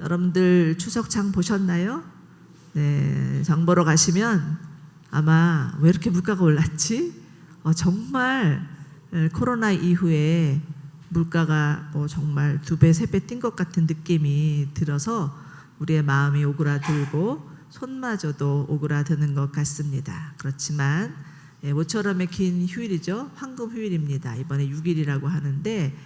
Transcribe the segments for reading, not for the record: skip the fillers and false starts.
여러분들 추석장 보셨나요? 네, 장 보러 가시면 아마 왜 이렇게 물가가 올랐지? 정말 코로나 이후에 물가가 정말 2배, 3배 뛴 것 같은 느낌이 들어서 우리의 마음이 오그라들고 손마저도 오그라드는 것 같습니다. 그렇지만 모처럼의 긴 휴일이죠. 황금 휴일입니다. 이번에 6일이라고 하는데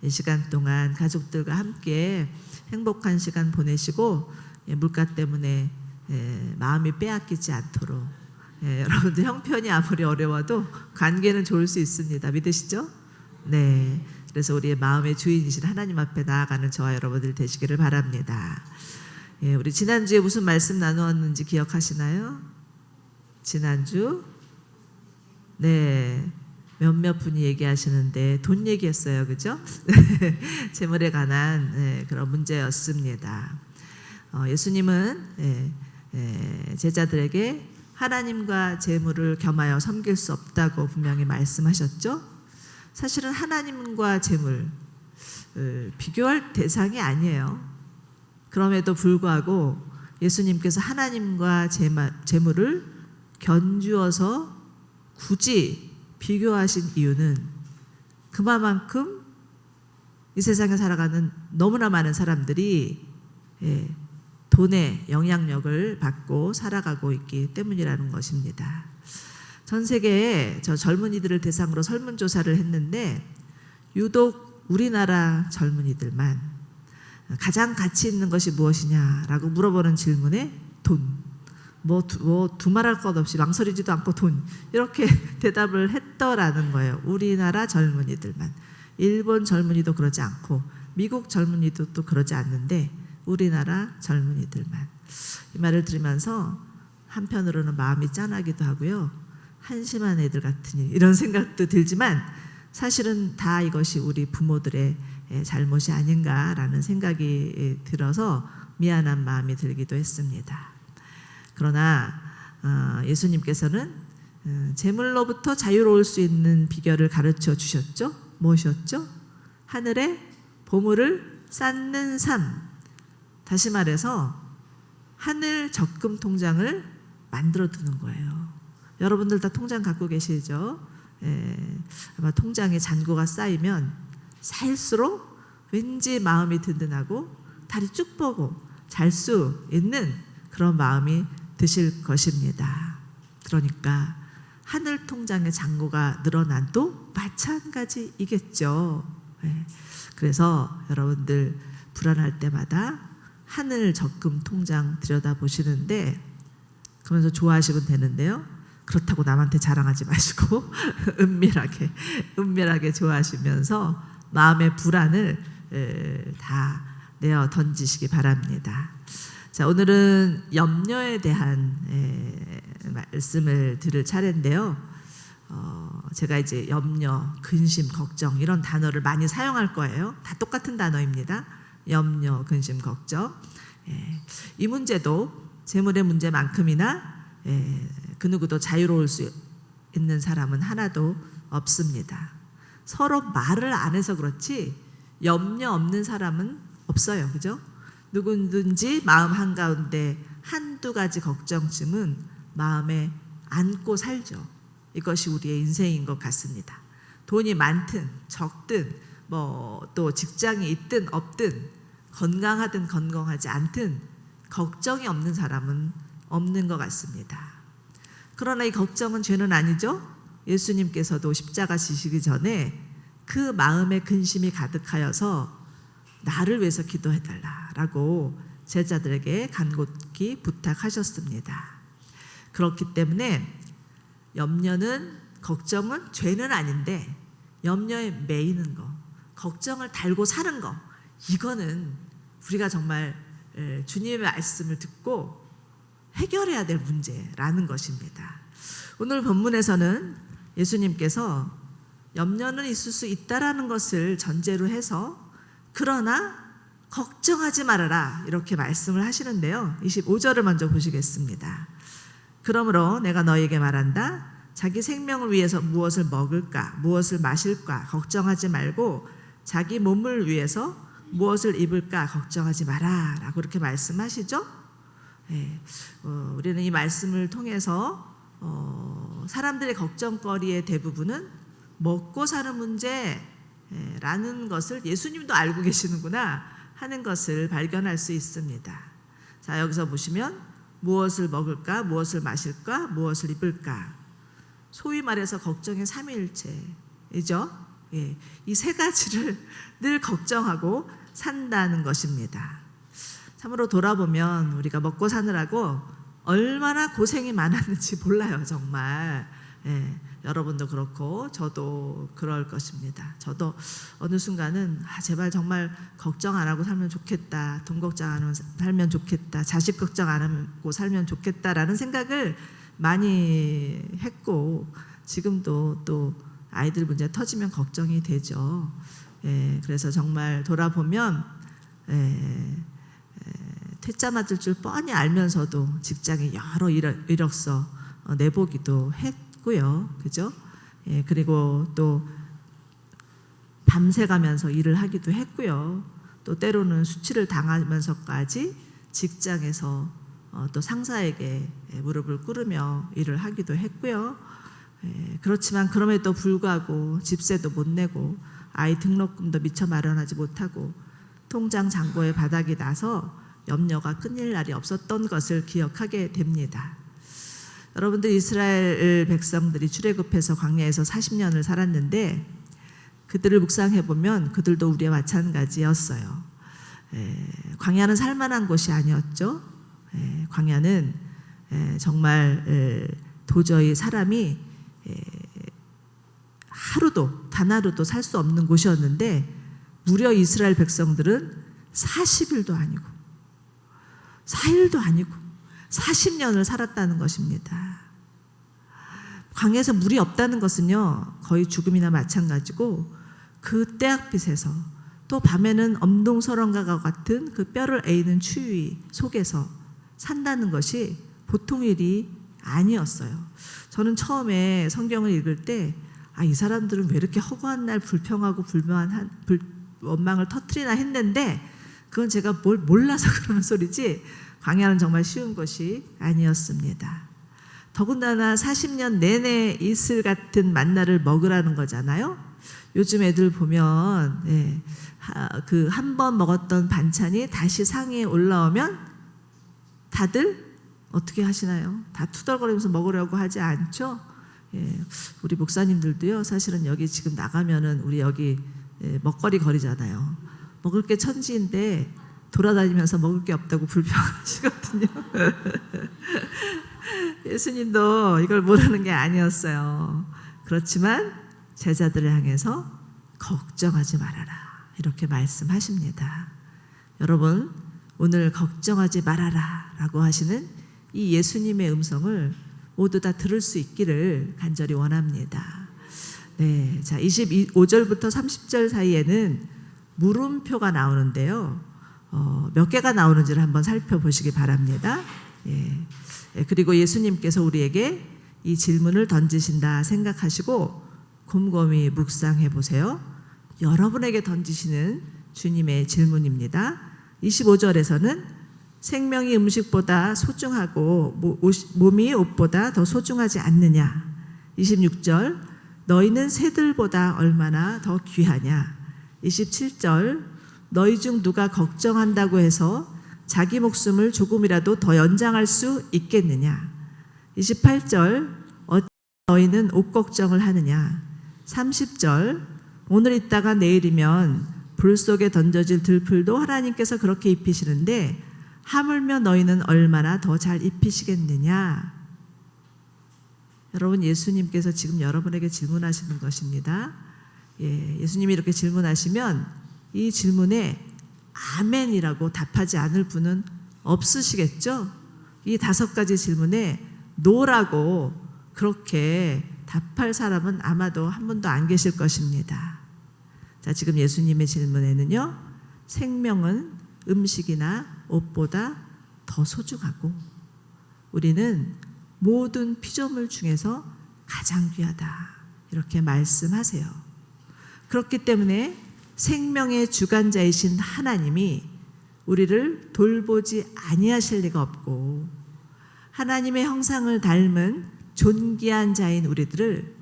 이 시간 동안 가족들과 함께 행복한 시간 보내시고 물가 때문에 마음이 빼앗기지 않도록 여러분들 형편이 아무리 어려워도 관계는 좋을 수 있습니다. 믿으시죠? 네. 그래서 우리의 마음의 주인이신 하나님 앞에 나아가는 저와 여러분들 되시기를 바랍니다. 우리 지난주에 무슨 말씀 나누었는지 기억하시나요? 지난주 네, 몇몇 분이 얘기하시는데 돈 얘기했어요. 그죠? 재물에 관한 그런 문제였습니다. 예수님은 제자들에게 하나님과 재물을 겸하여 섬길 수 없다고 분명히 말씀하셨죠. 사실은 하나님과 재물 비교할 대상이 아니에요. 그럼에도 불구하고 예수님께서 하나님과 재물을 견주어서 굳이 비교하신 이유는 그만큼 이 세상에 살아가는 너무나 많은 사람들이 돈의 영향력을 받고 살아가고 있기 때문이라는 것입니다. 전 세계에 저 젊은이들을 대상으로 설문조사를 했는데 유독 우리나라 젊은이들만 가장 가치 있는 것이 무엇이냐라고 물어보는 질문에 돈, 두말할 것 없이 망설이지도 않고 돈, 이렇게 대답을 했더라는 거예요. 우리나라 젊은이들만. 일본 젊은이도 그러지 않고 미국 젊은이도 또 그러지 않는데 우리나라 젊은이들만. 이 말을 들으면서 한편으로는 마음이 짠하기도 하고요. 한심한 애들 같으니 이런 생각도 들지만 사실은 다 이것이 우리 부모들의 잘못이 아닌가라는 생각이 들어서 미안한 마음이 들기도 했습니다. 그러나 예수님께서는 재물로부터 자유로울 수 있는 비결을 가르쳐 주셨죠. 무엇이었죠? 하늘에 보물을 쌓는 삶. 다시 말해서 하늘 적금 통장을 만들어 두는 거예요. 여러분들 다 통장 갖고 계시죠? 아마 통장에 잔고가 쌓이면 쌓일수록 왠지 마음이 든든하고 다리 쭉 뻗고 잘 수 있는 그런 마음이 드실 것입니다. 그러니까 하늘 통장의 잔고가 늘어나도 마찬가지이겠죠. 그래서 여러분들 불안할 때마다 하늘 적금 통장 들여다보시는데 그러면서 좋아하시면 되는데요. 그렇다고 남한테 자랑하지 마시고 은밀하게 좋아하시면서 마음의 불안을 다 내어 던지시기 바랍니다. 자, 오늘은 염려에 대한 말씀을 들을 차례인데요. 제가 이제 염려, 근심, 걱정 이런 단어를 많이 사용할 거예요. 다 똑같은 단어입니다. 염려, 근심, 걱정. 이 문제도 재물의 문제만큼이나 그 누구도 자유로울 수 있는 사람은 하나도 없습니다. 서로 말을 안 해서 그렇지 염려 없는 사람은 없어요. 그죠? 누구든지 마음 한가운데 한두 가지 걱정쯤은 마음에 안고 살죠. 이것이 우리의 인생인 것 같습니다. 돈이 많든 적든 또 직장이 있든 없든 건강하든 건강하지 않든 걱정이 없는 사람은 없는 것 같습니다. 그러나 이 걱정은 죄는 아니죠. 예수님께서도 십자가 지시기 전에 그 마음에 근심이 가득하여서 나를 위해서 기도해달라라고 제자들에게 간곡히 부탁하셨습니다. 그렇기 때문에 염려는, 걱정은 죄는 아닌데 염려에 매이는 거, 걱정을 달고 사는 거, 이거는 우리가 정말 주님의 말씀을 듣고 해결해야 될 문제라는 것입니다. 오늘 본문에서는 예수님께서 염려는 있을 수 있다라는 것을 전제로 해서 그러나 걱정하지 말아라 이렇게 말씀을 하시는데요. 25절을 먼저 보시겠습니다. 그러므로 내가 너희에게 말한다. 자기 생명을 위해서 무엇을 먹을까 무엇을 마실까 걱정하지 말고 자기 몸을 위해서 무엇을 입을까 걱정하지 마라 라고 이렇게 말씀하시죠. 우리는 이 말씀을 통해서 사람들의 걱정거리의 대부분은 먹고 사는 문제라는 것을 예수님도 알고 계시는구나 하는 것을 발견할 수 있습니다. 자, 여기서 보시면 무엇을 먹을까, 무엇을 마실까, 무엇을 입을까, 소위 말해서 걱정의 삼위일체이죠. 이 세 가지를 늘 걱정하고 산다는 것입니다. 참으로 돌아보면 우리가 먹고 사느라고 얼마나 고생이 많았는지 몰라요, 정말. 여러분도 그렇고 저도 그럴 것입니다. 저도 어느 순간은 제발 정말 걱정 안 하고 살면 좋겠다, 돈 걱정 안 하고 살면 좋겠다, 자식 걱정 안 하고 살면 좋겠다라는 생각을 많이 했고, 지금도 또 아이들 문제 터지면 걱정이 되죠. 그래서 정말 돌아보면 퇴짜 맞을 줄 뻔히 알면서도 직장에 여러 이력서 내보기도 했고요, 그죠? 그리고 또 밤새 가면서 일을 하기도 했고요. 또 때로는 수치를 당하면서까지 직장에서 또 상사에게 무릎을 꿇으며 일을 하기도 했고요. 그렇지만 그럼에도 불구하고 집세도 못 내고 아이 등록금도 미처 마련하지 못하고 통장 잔고에 바닥이 나서 염려가 끊일 날이 없었던 것을 기억하게 됩니다. 여러분들, 이스라엘 백성들이 출애굽해서 광야에서 40년을 살았는데 그들을 묵상해 보면 그들도 우리와 마찬가지였어요. 광야는 살만한 곳이 아니었죠. 광야는 정말 도저히 사람이 하루도 단 하루도 살 수 없는 곳이었는데 무려 이스라엘 백성들은 40일도 아니고 4일도 아니고 40년을 살았다는 것입니다. 광야에서 물이 없다는 것은요, 거의 죽음이나 마찬가지고 그 때학빛에서 또 밤에는 엄동설원과 같은 그 뼈를 에이는 추위 속에서 산다는 것이 보통 일이 아니었어요. 저는 처음에 성경을 읽을 때 이 사람들은 왜 이렇게 허구한 날 불평하고 원망을 터뜨리나 했는데 그건 제가 뭘 몰라서 그러는 소리지 광야는 정말 쉬운 것이 아니었습니다. 더군다나 40년 내내 이슬 같은 만나를 먹으라는 거잖아요. 요즘 애들 보면 그 한 번 먹었던 반찬이 다시 상에 올라오면 다들 어떻게 하시나요? 다 투덜거리면서 먹으려고 하지 않죠? 우리 목사님들도요, 사실은 여기 지금 나가면은 우리 여기 먹거리 거리잖아요. 먹을 게 천지인데 돌아다니면서 먹을 게 없다고 불평하시거든요. 예수님도 이걸 모르는 게 아니었어요. 그렇지만 제자들을 향해서 걱정하지 말아라 이렇게 말씀하십니다. 여러분, 오늘 걱정하지 말아라 라고 하시는 이 예수님의 음성을 모두 다 들을 수 있기를 간절히 원합니다. 네, 자, 25절부터 30절 사이에는 물음표가 나오는데요. 몇 개가 나오는지를 한번 살펴보시기 바랍니다. 그리고 예수님께서 우리에게 이 질문을 던지신다 생각하시고 곰곰이 묵상해 보세요. 여러분에게 던지시는 주님의 질문입니다. 25절에서는 생명이 음식보다 소중하고 몸이 옷보다 더 소중하지 않느냐. 26절, 너희는 새들보다 얼마나 더 귀하냐. 27절, 너희 중 누가 걱정한다고 해서 자기 목숨을 조금이라도 더 연장할 수 있겠느냐. 28절, 어찌 너희는 옷 걱정을 하느냐. 30절, 오늘 있다가 내일이면 불 속에 던져질 들풀도 하나님께서 그렇게 입히시는데 하물며 너희는 얼마나 더 잘 입히시겠느냐. 여러분, 예수님께서 지금 여러분에게 질문하시는 것입니다. 예수님이 이렇게 질문하시면 이 질문에 아멘이라고 답하지 않을 분은 없으시겠죠? 이 5가지 질문에 노라고 그렇게 답할 사람은 아마도 한 분도 안 계실 것입니다. 자, 지금 예수님의 질문에는요, 생명은 음식이나 옷보다 더 소중하고 우리는 모든 피조물 중에서 가장 귀하다 이렇게 말씀하세요. 그렇기 때문에 생명의 주관자이신 하나님이 우리를 돌보지 아니하실 리가 없고, 하나님의 형상을 닮은 존귀한 자인 우리들을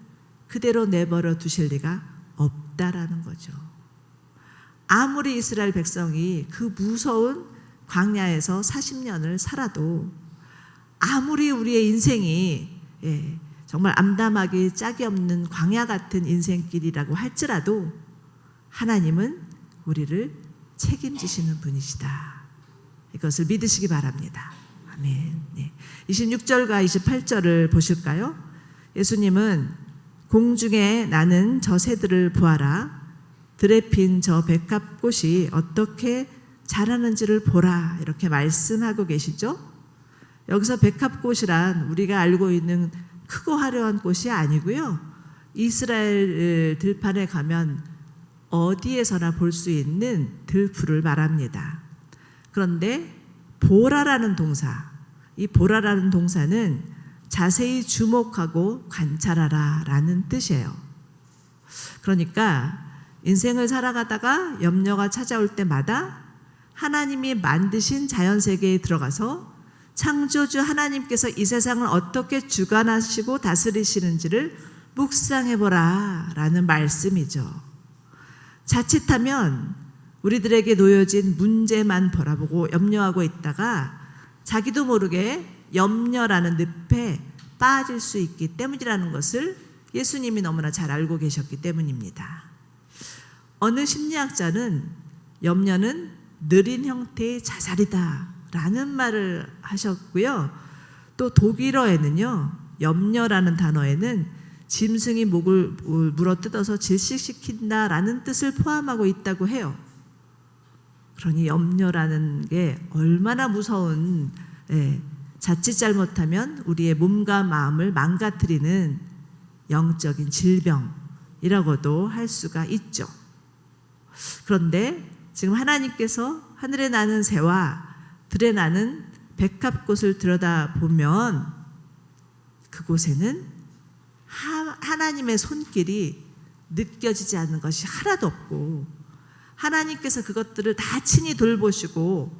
그대로 내버려 두실 리가 없다라는 거죠. 아무리 이스라엘 백성이 그 무서운 광야에서 40년을 살아도, 아무리 우리의 인생이 정말 암담하게 짝이 없는 광야 같은 인생길이라고 할지라도 하나님은 우리를 책임지시는 분이시다. 이것을 믿으시기 바랍니다. 아멘. 26절과 28절을 보실까요? 예수님은 공중에 나는 저 새들을 보아라. 들에 핀 저 백합꽃이 어떻게 자라는지를 보라. 이렇게 말씀하고 계시죠? 여기서 백합꽃이란 우리가 알고 있는 크고 화려한 꽃이 아니고요. 이스라엘 들판에 가면 어디에서나 볼 수 있는 들풀을 말합니다. 그런데 보라라는 동사, 이 보라라는 동사는 자세히 주목하고 관찰하라 라는 뜻이에요. 그러니까 인생을 살아가다가 염려가 찾아올 때마다 하나님이 만드신 자연세계에 들어가서 창조주 하나님께서 이 세상을 어떻게 주관하시고 다스리시는지를 묵상해보라 라는 말씀이죠. 자칫하면 우리들에게 놓여진 문제만 바라보고 염려하고 있다가 자기도 모르게 염려라는 늪에 빠질 수 있기 때문이라는 것을 예수님이 너무나 잘 알고 계셨기 때문입니다. 어느 심리학자는 염려는 느린 형태의 자살이다 라는 말을 하셨고요. 또 독일어에는요, 염려라는 단어에는 짐승이 목을 물어뜯어서 질식시킨다 라는 뜻을 포함하고 있다고 해요. 그러니 염려라는 게 얼마나 무서운, 자칫 잘못하면 우리의 몸과 마음을 망가뜨리는 영적인 질병이라고도 할 수가 있죠. 그런데 지금 하나님께서 하늘에 나는 새와 들에 나는 백합꽃을 들여다보면 그곳에는 하나님의 손길이 느껴지지 않는 것이 하나도 없고, 하나님께서 그것들을 다 친히 돌보시고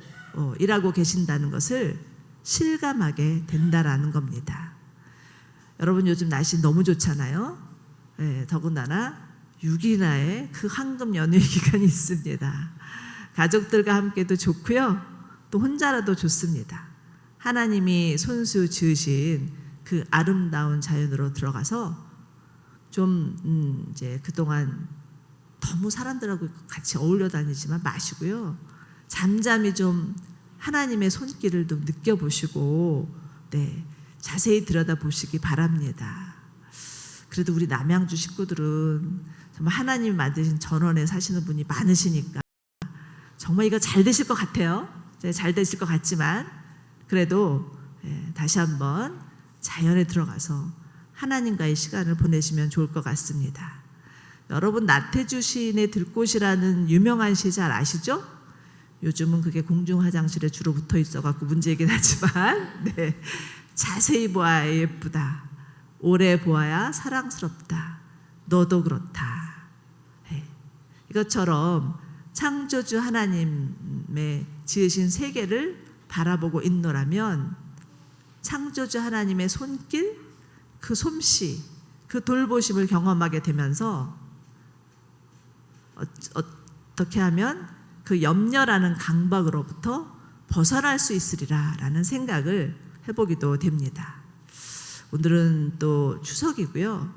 일하고 계신다는 것을 실감하게 된다라는 겁니다. 여러분, 요즘 날씨 너무 좋잖아요. 더군다나 6일나의 그 황금 연휴 기간이 있습니다. 가족들과 함께도 좋고요, 또 혼자라도 좋습니다. 하나님이 손수 지으신 그 아름다운 자연으로 들어가서 좀 이제 그동안 너무 사람들하고 같이 어울려 다니지만 마시고요, 잠잠히 좀 하나님의 손길을 좀 느껴보시고 자세히 들여다보시기 바랍니다. 그래도 우리 남양주 식구들은 정말 하나님이 만드신 전원에 사시는 분이 많으시니까 정말 이거 잘 되실 것 같아요. 잘 되실 것 같지만 그래도 다시 한번 자연에 들어가서 하나님과의 시간을 보내시면 좋을 것 같습니다. 여러분, 나태주 시인의 들꽃이라는 유명한 시 잘 아시죠? 요즘은 그게 공중 화장실에 주로 붙어 있어갖고 문제이긴 하지만 자세히 보아야 예쁘다, 오래 보아야 사랑스럽다, 너도 그렇다. 이것처럼 창조주 하나님의 지으신 세계를 바라보고 있노라면 창조주 하나님의 손길, 그 솜씨, 그 돌보심을 경험하게 되면서 어떻게 하면 그 염려라는 강박으로부터 벗어날 수 있으리라 라는 생각을 해보기도 됩니다. 오늘은 또 추석이고요,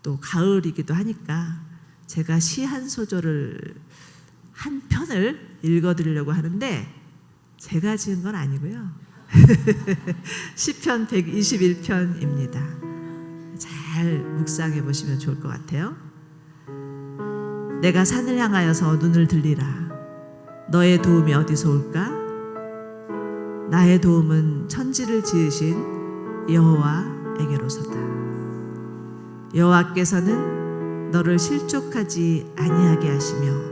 또 가을이기도 하니까 제가 시 한 소절을 한 편을 읽어드리려고 하는데 제가 지은 건 아니고요. 시편 121편입니다. 잘 묵상해 보시면 좋을 것 같아요. 내가 산을 향하여서 눈을 들리라. 너의 도움이 어디서 올까? 나의 도움은 천지를 지으신 여호와에게로서다. 여호와께서는 너를 실족하지 아니하게 하시며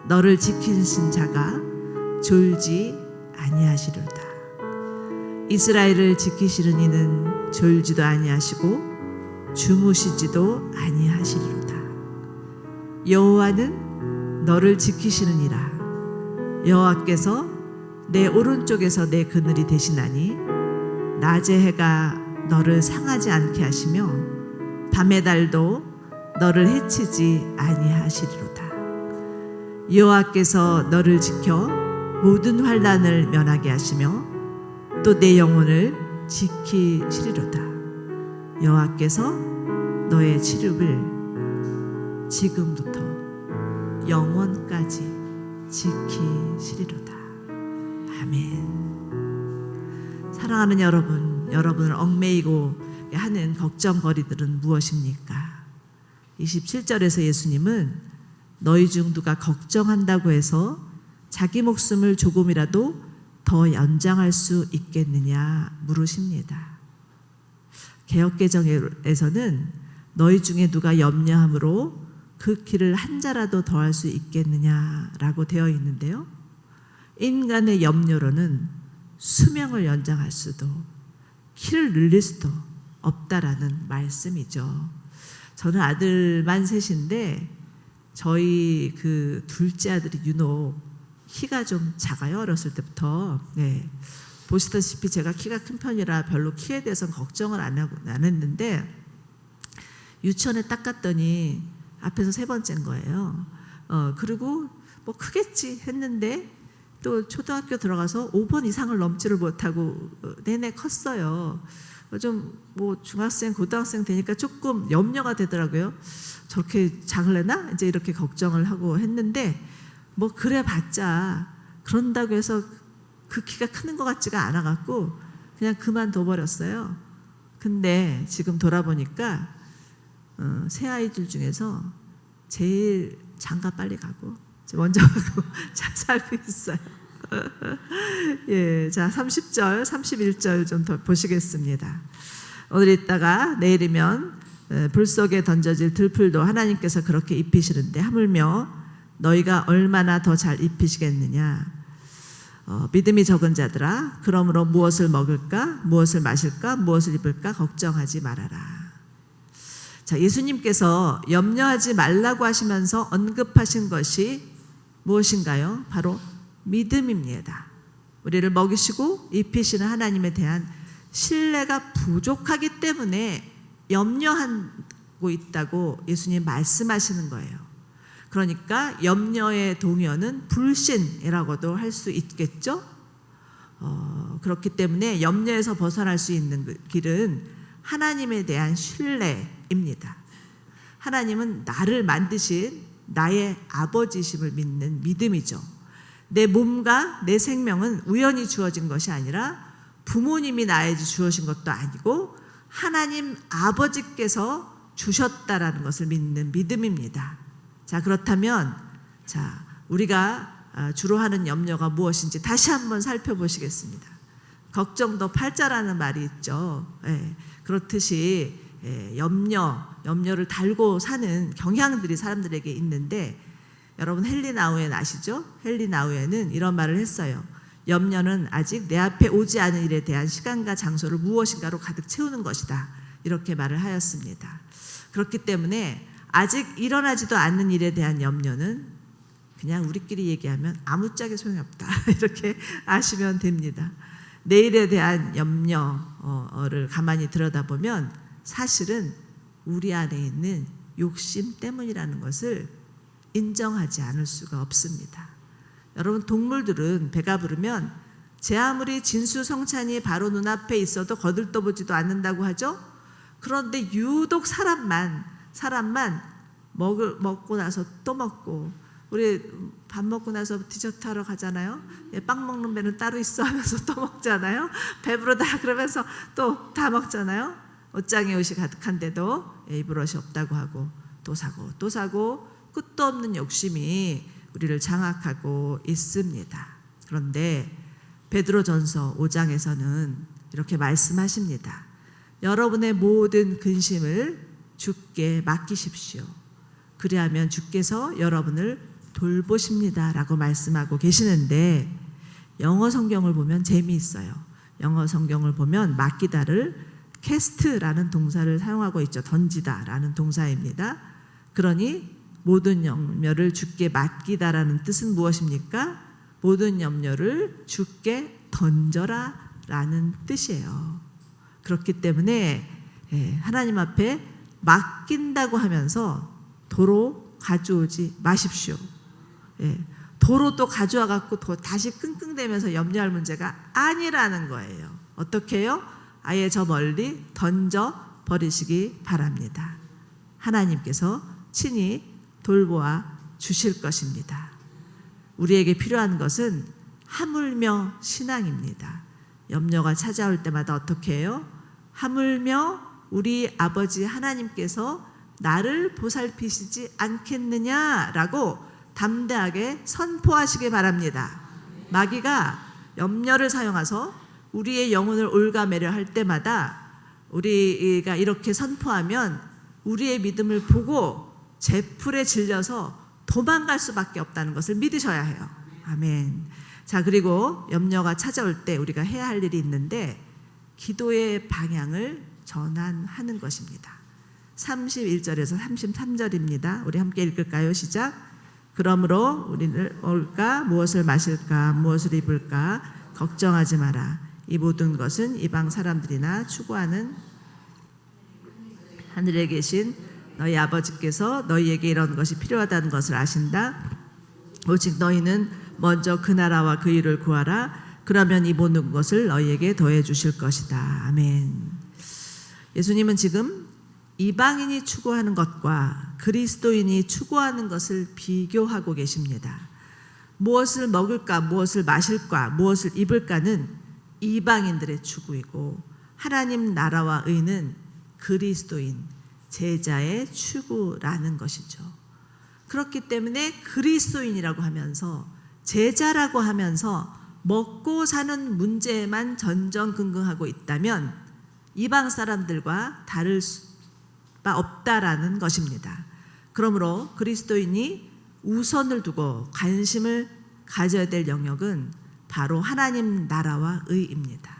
너를 지키신 자가 졸지 아니하시리로다. 이스라엘을 지키시는 이는 졸지도 아니하시고 주무시지도 아니하시리로다. 여호와는 너를 지키시느니라. 여호와께서 내 오른쪽에서 내 그늘이 되시나니 낮의 해가 너를 상하지 않게 하시며 밤의 달도 너를 해치지 아니하시리로다. 여호와께서 너를 지켜 모든 환난을 면하게 하시며 또 내 영혼을 지키시리로다. 여호와께서 너의 치료를 지금부터 영원까지 지키시리로다. 아멘. 사랑하는 여러분, 여러분을 얽매이고 하는 걱정거리들은 무엇입니까? 27절에서 예수님은 너희 중 누가 걱정한다고 해서 자기 목숨을 조금이라도 더 연장할 수 있겠느냐 물으십니다. 개역개정에서는 너희 중에 누가 염려함으로 그 길을 한 자라도 더할 수 있겠느냐라고 되어 있는데요. 인간의 염려로는 수명을 연장할 수도 키를 늘릴 수도 없다라는 말씀이죠. 저는 아들만 셋인데 저희 그 둘째 아들이 유독 키가 좀 작아요. 어렸을 때부터. 네. 보시다시피 제가 키가 큰 편이라 별로 키에 대해서는 걱정을 안 했는데 유치원에 딱 갔더니 앞에서 3번째인 거예요. 그리고 뭐 크겠지 했는데 또 초등학교 들어가서 5번 이상을 넘지를 못하고 내내 컸어요. 좀 뭐 중학생, 고등학생 되니까 조금 염려가 되더라고요. 저렇게 작을래나? 이제 이렇게 걱정을 하고 했는데 뭐 그래 봤자 그런다고 해서 그 키가 크는 것 같지가 않아갖고 그냥 그만둬 버렸어요. 근데 지금 돌아보니까 새 아이들 중에서 제일 장가 빨리 가고 먼저 가고 잘 살고 있어요. 예, 자 30절, 31절 좀 더 보시겠습니다. 오늘 있다가 내일이면 불 속에 던져질 들풀도 하나님께서 그렇게 입히시는데 하물며 너희가 얼마나 더 잘 입히시겠느냐. 믿음이 적은 자들아, 그러므로 무엇을 먹을까, 무엇을 마실까, 무엇을 입을까 걱정하지 말아라. 자, 예수님께서 염려하지 말라고 하시면서 언급하신 것이 무엇인가요? 바로 믿음입니다. 우리를 먹이시고 입히시는 하나님에 대한 신뢰가 부족하기 때문에 염려하고 있다고 예수님 말씀하시는 거예요. 그러니까 염려의 동요는 불신이라고도 할 수 있겠죠. 그렇기 때문에 염려에서 벗어날 수 있는 길은 하나님에 대한 신뢰입니다. 하나님은 나를 만드신 나의 아버지심을 믿는 믿음이죠. 내 몸과 내 생명은 우연히 주어진 것이 아니라 부모님이 나에게 주어진 것도 아니고 하나님 아버지께서 주셨다라는 것을 믿는 믿음입니다. 자, 그렇다면 자, 우리가 주로 하는 염려가 무엇인지 다시 한번 살펴보시겠습니다. 걱정도 팔자라는 말이 있죠. 예, 그렇듯이 염려를 달고 사는 경향들이 사람들에게 있는데 여러분 헨리 나우엔 아시죠? 헨리 나우엔은 이런 말을 했어요. 염려는 아직 내 앞에 오지 않은 일에 대한 시간과 장소를 무엇인가로 가득 채우는 것이다. 이렇게 말을 하였습니다. 그렇기 때문에 아직 일어나지도 않는 일에 대한 염려는 그냥 우리끼리 얘기하면 아무짝에 소용이 없다. 이렇게 아시면 됩니다. 내일에 대한 염려를 가만히 들여다보면 사실은 우리 안에 있는 욕심 때문이라는 것을 인정하지 않을 수가 없습니다. 여러분 동물들은 배가 부르면 제 아무리 진수성찬이 바로 눈앞에 있어도 거들떠보지도 않는다고 하죠. 그런데 유독 사람만 먹고 나서 또 먹고 우리 밥 먹고 나서 디저트 하러 가잖아요. 빵 먹는 배는 따로 있어 하면서 또 먹잖아요. 배부르다 그러면서 또 다 먹잖아요. 옷장에 옷이 가득한데도 입을 옷이 없다고 하고 또 사고 또 사고 끝도 없는 욕심이 우리를 장악하고 있습니다. 그런데 베드로전서 5장에서는 이렇게 말씀하십니다. 여러분의 모든 근심을 주께 맡기십시오. 그리하면 주께서 여러분을 돌보십니다 라고 말씀하고 계시는데 영어 성경을 보면 재미있어요. 영어 성경을 보면 맡기다를 캐스트라는 동사를 사용하고 있죠. 던지다 라는 동사입니다. 그러니 모든 염려를 주께 맡기다라는 뜻은 무엇입니까? 모든 염려를 주께 던져라 라는 뜻이에요. 그렇기 때문에 하나님 앞에 맡긴다고 하면서 도로 가져오지 마십시오. 도로 또 가져와 갖고 다시 끙끙대면서 염려할 문제가 아니라는 거예요. 어떻게 해요? 아예 저 멀리 던져 버리시기 바랍니다. 하나님께서 친히 돌보아 주실 것입니다. 우리에게 필요한 것은 하물며 신앙입니다. 염려가 찾아올 때마다 어떻게 해요? 하물며 우리 아버지 하나님께서 나를 보살피시지 않겠느냐라고 담대하게 선포하시기 바랍니다. 마귀가 염려를 사용해서 우리의 영혼을 올가매려 할 때마다 우리가 이렇게 선포하면 우리의 믿음을 보고 제풀에 질려서 도망갈 수밖에 없다는 것을 믿으셔야 해요. 아멘. 자, 그리고 염려가 찾아올 때 우리가 해야 할 일이 있는데 기도의 방향을 전환하는 것입니다. 31절에서 33절입니다. 우리 함께 읽을까요? 시작. 그러므로 우리는 먹을까 무엇을 마실까 무엇을 입을까 걱정하지 마라. 이 모든 것은 이방 사람들이나 추구하는 하늘에 계신 너희 아버지께서 너희에게 이런 것이 필요하다는 것을 아신다. 오직 너희는 먼저 그 나라와 그 일을 구하라. 그러면 이 모든 것을 너희에게 더해 주실 것이다. 아멘. 예수님은 지금 이방인이 추구하는 것과 그리스도인이 추구하는 것을 비교하고 계십니다. 무엇을 먹을까, 무엇을 마실까, 무엇을 입을까는 이방인들의 추구이고 하나님 나라와 의는 그리스도인, 제자의 추구라는 것이죠. 그렇기 때문에 그리스도인이라고 하면서 제자라고 하면서 먹고 사는 문제에만 전전긍긍하고 있다면 이방 사람들과 다를 바 없다라는 것입니다. 그러므로 그리스도인이 우선을 두고 관심을 가져야 될 영역은 바로 하나님 나라와 의입니다.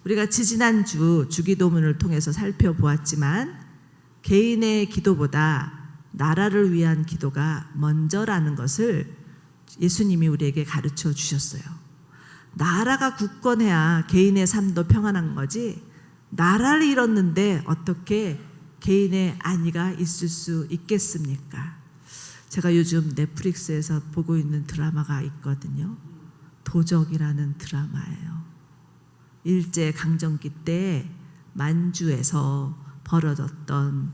우리가 지지난주 주기도문을 통해서 살펴보았지만 개인의 기도보다 나라를 위한 기도가 먼저라는 것을 예수님이 우리에게 가르쳐 주셨어요. 나라가 굳건해야 개인의 삶도 평안한 거지 나라를 잃었는데 어떻게 개인의 안위가 있을 수 있겠습니까? 제가 요즘 넷플릭스에서 보고 있는 드라마가 있거든요. 도적이라는 드라마예요. 일제 강점기 때 만주에서 벌어졌던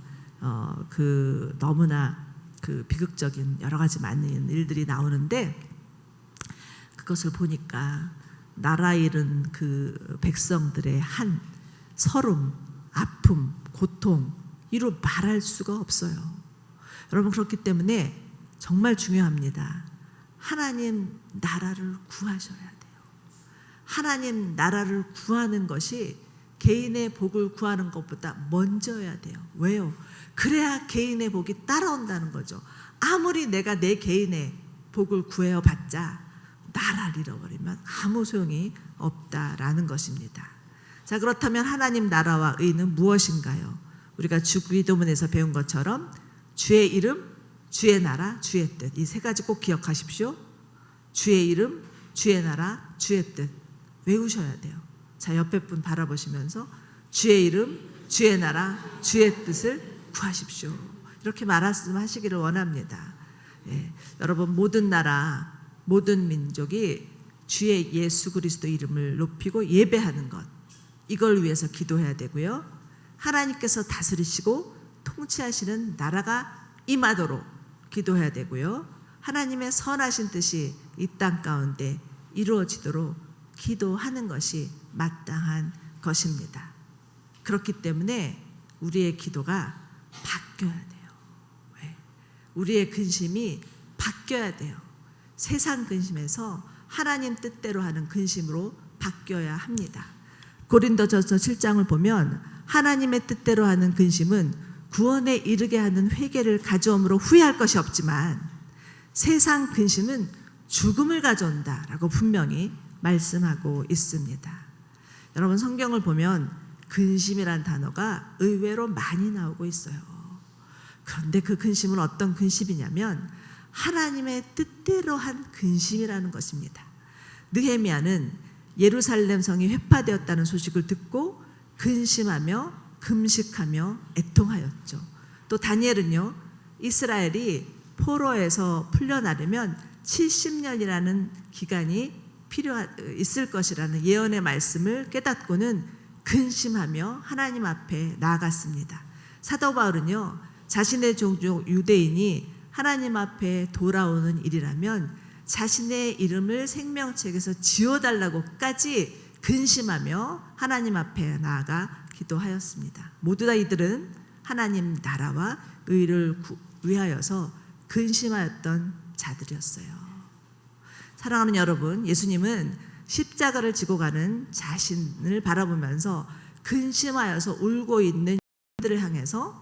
그 너무나 그 비극적인 여러 가지 많은 일들이 나오는데 그것을 보니까 나라 잃은 그 백성들의 한 서름, 아픔, 고통 이루 말할 수가 없어요. 여러분 그렇기 때문에 정말 중요합니다. 하나님 나라를 구하셔야 돼요. 하나님 나라를 구하는 것이 개인의 복을 구하는 것보다 먼저여야 돼요. 왜요? 그래야 개인의 복이 따라온다는 거죠. 아무리 내가 내 개인의 복을 구해봤자 나라를 잃어버리면 아무 소용이 없다라는 것입니다. 자, 그렇다면 하나님 나라와 의는 무엇인가요? 우리가 주기도문에서 배운 것처럼 주의 이름, 주의 나라, 주의 뜻 이 세 가지 꼭 기억하십시오. 주의 이름, 주의 나라, 주의 뜻 외우셔야 돼요. 자, 옆에 분 바라보시면서 주의 이름, 주의 나라, 주의 뜻을 구하십시오. 이렇게 말씀하시기를 원합니다. 여러분 모든 나라, 모든 민족이 주의 예수 그리스도 이름을 높이고 예배하는 것 이걸 위해서 기도해야 되고요. 하나님께서 다스리시고 통치하시는 나라가 임하도록 기도해야 되고요. 하나님의 선하신 뜻이 이 땅 가운데 이루어지도록 기도하는 것이 마땅한 것입니다. 그렇기 때문에 우리의 기도가 바뀌어야 돼요. 왜? 우리의 근심이 바뀌어야 돼요. 세상 근심에서 하나님 뜻대로 하는 근심으로 바뀌어야 합니다. 고린도전서 7장을 보면 하나님의 뜻대로 하는 근심은 구원에 이르게 하는 회개를 가져옴으로 후회할 것이 없지만 세상 근심은 죽음을 가져온다라고 분명히 말씀하고 있습니다. 여러분 성경을 보면 근심이란 단어가 의외로 많이 나오고 있어요. 그런데 그 근심은 어떤 근심이냐면 하나님의 뜻대로 한 근심이라는 것입니다. 느헤미야는 예루살렘 성이 회파되었다는 소식을 듣고 근심하며 금식하며 애통하였죠. 또 다니엘은요, 이스라엘이 포로에서 풀려나려면 70년이라는 기간이 있을 것이라는 예언의 말씀을 깨닫고는 근심하며 하나님 앞에 나아갔습니다. 사도 바울은요, 자신의 종족 유대인이 하나님 앞에 돌아오는 일이라면 자신의 이름을 생명책에서 지워달라고까지 근심하며 하나님 앞에 나아가 기도하였습니다. 모두 다 이들은 하나님 나라와 의를 위하여서 근심하였던 자들이었어요. 사랑하는 여러분, 예수님은 십자가를 지고 가는 자신을 바라보면서 근심하여서 울고 있는 이들을 향해서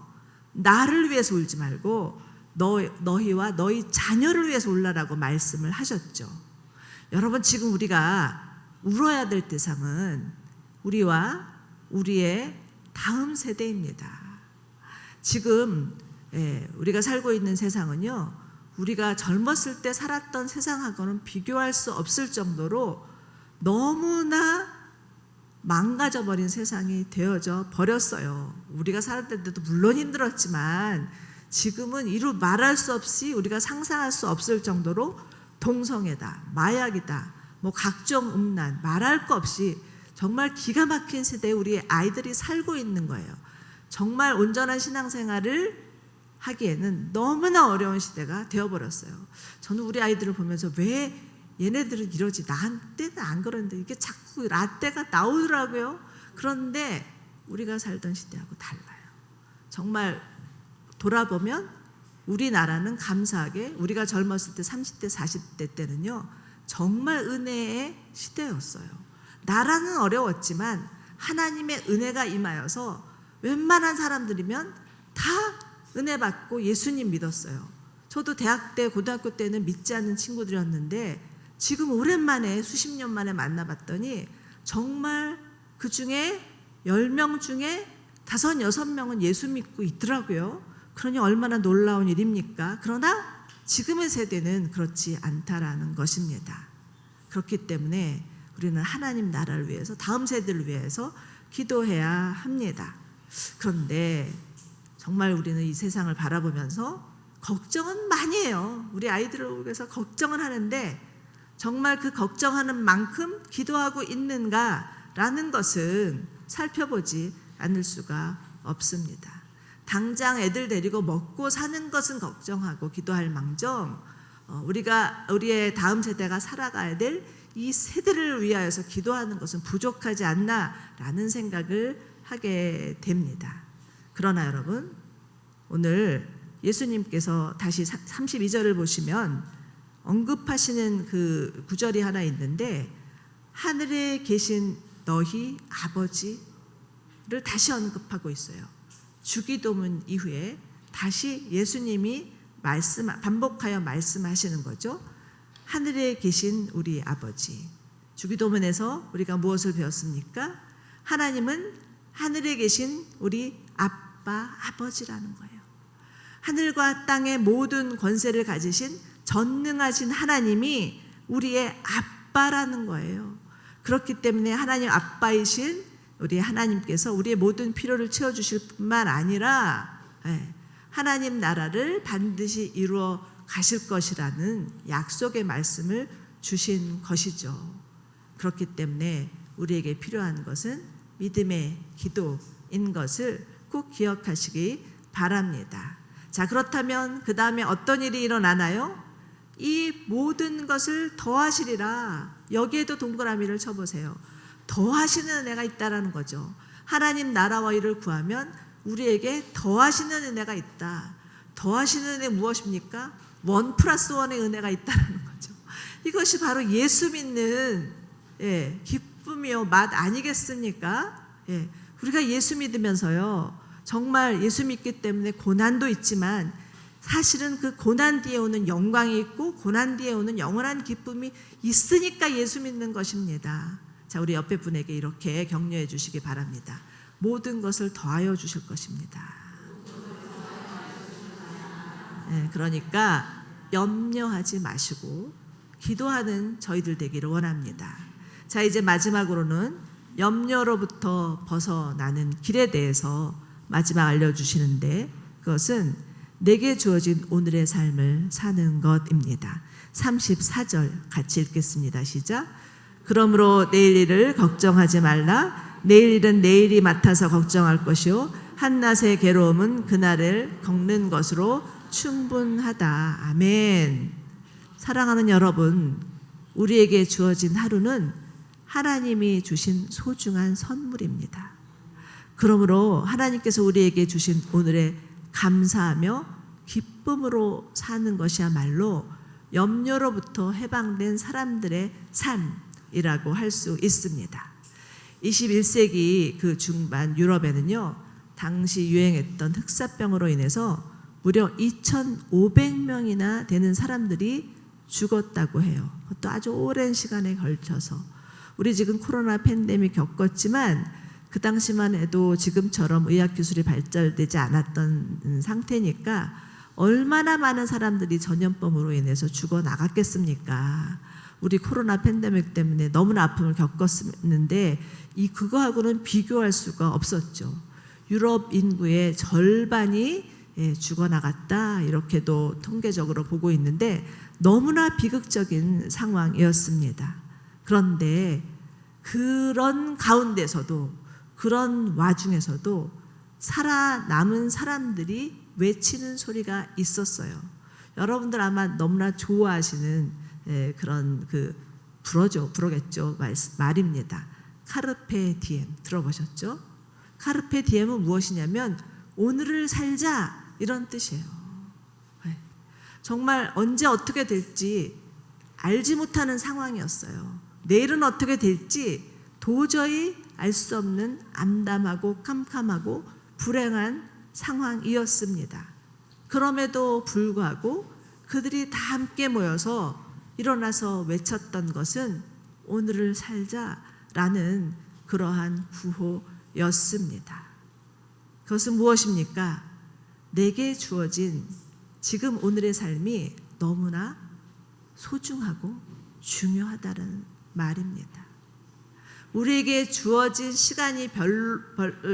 나를 위해서 울지 말고 너희와 너희 자녀를 위해서 울라라고 말씀을 하셨죠. 여러분, 지금 우리가 울어야 될 대상은 우리와 우리의 다음 세대입니다. 지금 우리가 살고 있는 세상은요, 우리가 젊었을 때 살았던 세상하고는 비교할 수 없을 정도로 너무나 망가져버린 세상이 되어져 버렸어요. 우리가 살았을 때도 물론 힘들었지만 지금은 이루 말할 수 없이 우리가 상상할 수 없을 정도로 동성애다, 마약이다, 뭐 각종 음란, 말할 거 없이 정말 기가 막힌 세대에 우리의 아이들이 살고 있는 거예요. 정말 온전한 신앙생활을 하기에는 너무나 어려운 시대가 되어버렸어요. 저는 우리 아이들을 보면서 왜 얘네들은 이러지? 나한테는 안 그러는데 이게 자꾸 라떼가 나오더라고요. 그런데 우리가 살던 시대하고 달라요. 정말 돌아보면 우리나라는 감사하게 우리가 젊었을 때 30대 40대 때는요, 정말 은혜의 시대였어요. 나라는 어려웠지만 하나님의 은혜가 임하여서 웬만한 사람들이면 다 은혜 받고 예수님 믿었어요. 저도 대학 때 고등학교 때는 믿지 않는 친구들이었는데 지금 오랜만에 수십 년 만에 만나봤더니 정말 그 중에 10명 중에 5, 6명은 예수 믿고 있더라고요. 그러니 얼마나 놀라운 일입니까? 그러나 지금의 세대는 그렇지 않다라는 것입니다. 그렇기 때문에 우리는 하나님 나라를 위해서, 다음 세대를 위해서 기도해야 합니다. 그런데 정말 우리는 이 세상을 바라보면서 걱정은 많이 해요. 우리 아이들을 위해서 걱정은 하는데 정말 그 걱정하는 만큼 기도하고 있는가라는 것은 살펴보지 않을 수가 없습니다. 당장 애들 데리고 먹고 사는 것은 걱정하고 기도할 망정, 우리의 다음 세대가 살아가야 될 이 세대를 위하여서 기도하는 것은 부족하지 않나라는 생각을 하게 됩니다. 그러나 여러분, 오늘 예수님께서 다시 32절을 보시면 언급하시는 그 구절이 하나 있는데, 하늘에 계신 너희 아버지를 다시 언급하고 있어요. 주기도문 이후에 다시 예수님이 반복하여 말씀하시는 거죠. 하늘에 계신 우리 아버지. 주기도문에서 우리가 무엇을 배웠습니까? 하나님은 하늘에 계신 우리 아빠, 아버지라는 거예요. 하늘과 땅의 모든 권세를 가지신 전능하신 하나님이 우리의 아빠라는 거예요. 그렇기 때문에 하나님 아빠이신 우리 하나님께서 우리의 모든 필요를 채워주실 뿐만 아니라 하나님 나라를 반드시 이루어 가실 것이라는 약속의 말씀을 주신 것이죠. 그렇기 때문에 우리에게 필요한 것은 믿음의 기도인 것을 꼭 기억하시기 바랍니다. 자, 그렇다면 그 다음에 어떤 일이 일어나나요? 이 모든 것을 더하시리라. 여기에도 동그라미를 쳐보세요. 더하시는 은혜가 있다라는 거죠. 하나님 나라와 일을 구하면 우리에게 더하시는 은혜가 있다. 더하시는 은혜 무엇입니까? 1+1의 은혜가 있다는 거죠. 이것이 바로 예수 믿는 기쁨이요 맛 아니겠습니까? 우리가 예수 믿으면서요, 정말 예수 믿기 때문에 고난도 있지만 사실은 그 고난 뒤에 오는 영광이 있고 고난 뒤에 오는 영원한 기쁨이 있으니까 예수 믿는 것입니다. 자, 우리 옆에 분에게 이렇게 격려해 주시기 바랍니다. 모든 것을 더하여 주실 것입니다. 그러니까 염려하지 마시고 기도하는 저희들 되기를 원합니다. 자, 이제 마지막으로는 염려로부터 벗어나는 길에 대해서 마지막 알려주시는데, 그것은 내게 주어진 오늘의 삶을 사는 것입니다. 34절 같이 읽겠습니다. 시작. 그러므로 내일 일을 걱정하지 말라. 내일 일은 내일이 맡아서 걱정할 것이요 한낮의 괴로움은 그날을 겪는 것으로 충분하다. 아멘. 사랑하는 여러분, 우리에게 주어진 하루는 하나님이 주신 소중한 선물입니다. 그러므로 하나님께서 우리에게 주신 오늘에 감사하며 기쁨으로 사는 것이야말로 염려로부터 해방된 사람들의 삶이라고 할 수 있습니다. 21세기 그 중반 유럽에는요, 당시 유행했던 흑사병으로 인해서 무려 2,500명이나 되는 사람들이 죽었다고 해요. 또 아주 오랜 시간에 걸쳐서. 우리 지금 코로나 팬데믹 겪었지만 그 당시만 해도 지금처럼 의학기술이 발달되지 않았던 상태니까 얼마나 많은 사람들이 전염병으로 인해서 죽어나갔겠습니까? 우리 코로나 팬데믹 때문에 너무나 아픔을 겪었는데 그거하고는 비교할 수가 없었죠. 유럽 인구의 절반이 죽어나갔다, 이렇게도 통계적으로 보고 있는데 너무나 비극적인 상황이었습니다. 그런데 그런 가운데서도, 그런 와중에서도 살아남은 사람들이 외치는 소리가 있었어요. 여러분들 아마 너무나 좋아하시는 그런 불어겠죠, 말입니다. 카르페 디엠 들어보셨죠? 카르페 디엠은 무엇이냐면 오늘을 살자, 이런 뜻이에요. 정말 언제 어떻게 될지 알지 못하는 상황이었어요. 내일은 어떻게 될지 도저히 알 수 없는 암담하고 캄캄하고 불행한 상황이었습니다. 그럼에도 불구하고 그들이 다 함께 모여서 일어나서 외쳤던 것은 오늘을 살자라는 그러한 구호였습니다. 그것은 무엇입니까? 내게 주어진 지금 오늘의 삶이 너무나 소중하고 중요하다는 말입니다. 우리에게 주어진 시간이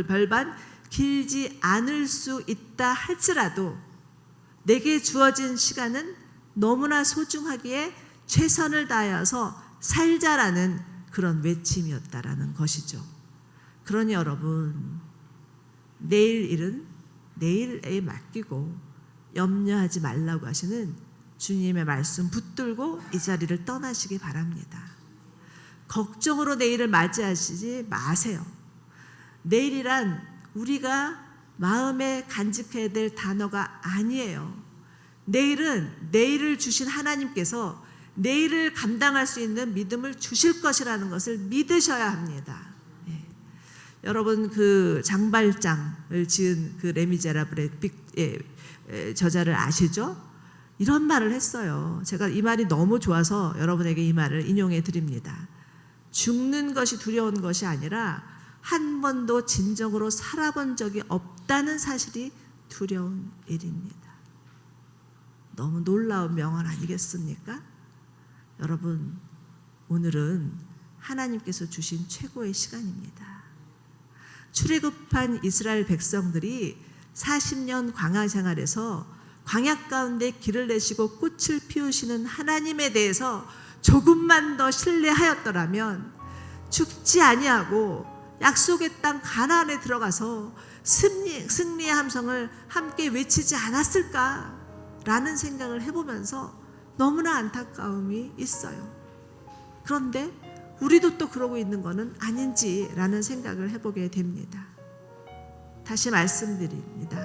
별반 길지 않을 수 있다 할지라도 내게 주어진 시간은 너무나 소중하기에 최선을 다하여서 살자라는 그런 외침이었다라는 것이죠. 그러니 여러분, 내일 일은 내일에 맡기고 염려하지 말라고 하시는 주님의 말씀 붙들고 이 자리를 떠나시기 바랍니다. 걱정으로 내일을 맞이하시지 마세요. 내일이란 우리가 마음에 간직해야 될 단어가 아니에요. 내일은 내일을 주신 하나님께서 내일을 감당할 수 있는 믿음을 주실 것이라는 것을 믿으셔야 합니다. 여러분, 그 장발장을 지은 그 레미제라블의 저자를 아시죠? 이런 말을 했어요. 제가 이 말이 너무 좋아서 여러분에게 이 말을 인용해 드립니다. 죽는 것이 두려운 것이 아니라 한 번도 진정으로 살아본 적이 없다는 사실이 두려운 일입니다. 너무 놀라운 명언 아니겠습니까? 여러분, 오늘은 하나님께서 주신 최고의 시간입니다. 출애굽한 이스라엘 백성들이 40년 광야 생활에서 광야 가운데 길을 내시고 꽃을 피우시는 하나님에 대해서 조금만 더 신뢰하였더라면 죽지 아니하고 약속의 땅 가나안에 들어가서 승리의 함성을 함께 외치지 않았을까라는 생각을 해보면서 너무나 안타까움이 있어요. 그런데 우리도 또 그러고 있는 것은 아닌지라는 생각을 해보게 됩니다. 다시 말씀드립니다.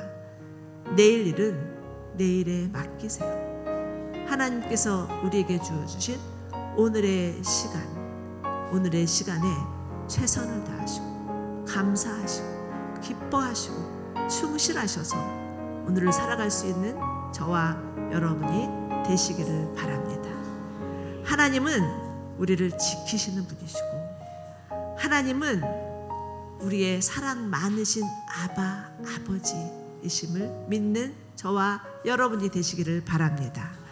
내일 일은 내일에 맡기세요. 하나님께서 우리에게 주어주신 오늘의 시간에 최선을 다하시고 감사하시고 기뻐하시고 충실하셔서 오늘을 살아갈 수 있는 저와 여러분이 되시기를 바랍니다. 하나님은 우리를 지키시는 분이시고 하나님은 우리의 사랑 많으신 아버지이심을 믿는 저와 여러분이 되시기를 바랍니다.